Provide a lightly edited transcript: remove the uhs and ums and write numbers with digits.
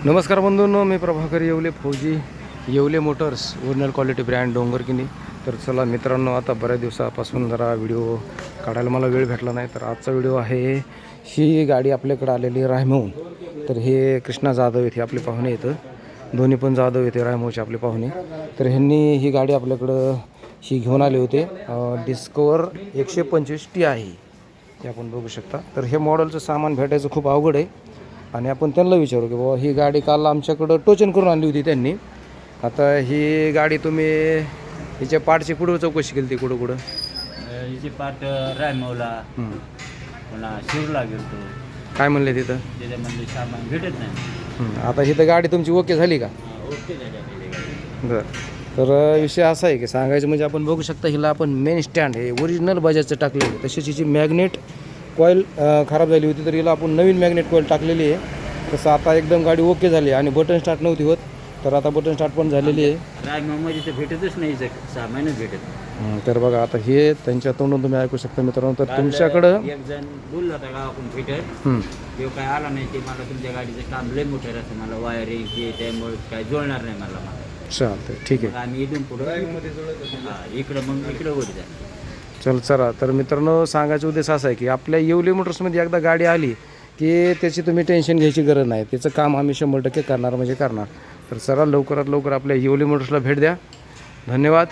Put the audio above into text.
नमस्कार बंधूंनो, मी प्रभाकर येवले, फौजी Yewale motors, original quality brand Dongarkini. तर चला मित्रांनो, आता बऱ्याच दिवसापासून जरा व्हिडिओ काढायला मला वेळ भेटला नाही. तर आजचा व्हिडिओ आहे, ही गाडी आपल्याकडे आलेली रायमहून. तर हे कृष्णा जाधव येथे आपले पाहुणे येतं, दोन्ही पण जाधव येथे रायमहूचे आपले पाहुणे. तर ह्यांनी ही गाडी आपल्याकडं ही घेऊन आले होते. डिस्कवर 125 टी आहे, हे आपण बघू शकता. तर हे मॉडेलचं सामान भेटायचं खूप अवघड आहे आणि आपण त्यांना विचारू की बाबा ही गाडी काल आमच्याकडं टोचन करून आणली होती त्यांनी. आता ही गाडी तुम्ही हिच्या पार्टची कुठं चौकशी केली ती कुठं हिचे पार्ट रायमवला पुन्हा शिवला गेलतो. काय म्हणले तिथं? त्याच्यामधले सामान भेटत नाही. आता ही तर गाडी तुमची ओके झाली का? ओके झाली. बरं. तर विषय असा आहे की सांगायचं म्हणजे आपण बघू शकता, हिला आपण मेन स्टँड हे ओरिजिनल बजाजचं टाकलेलं. तशीच हिची मॅग्नेट कॉईल खराब झाली होती, तर हिला आपण नवीन मॅग्नेट कॉईल टाकलेली आहे. तसं आता एकदम गाडी ओके झाली आणि बटन स्टार्ट नव्हती होत, तर आता बटन स्टार्ट पण झालेली आहे. रायममध्ये तर भेटतच नाही, सामानच भेटत. तर बघा, आता हे त्यांच्या तोंडून तुम्ही ऐकू शकता मित्रांनो. तर तुमच्याकडं एक जण बोलला होता का आपण भेटत, तो काय आला नाही. ते मला तुमच्या गाडीचं काम लय मोठं राहतं, मला वायरिंग ते त्यामुळे काय जुळणार नाही मला. चालतं, ठीक आहे. आम्ही इथून पुढं इकडं मग इकडं वर जा. चला. तर मित्रांनो, सांगायचा उद्देश असा आहे की आपल्या येवले मोटर्समध्ये एकदा गाडी आली की त्याची तुम्ही टेन्शन घ्यायची गरज नाही. त्याचं काम आम्ही 100% करणार म्हणजे करणार. तर चला लवकरात लवकर आपल्या येवले मोटर्सला भेट द्या. धन्यवाद.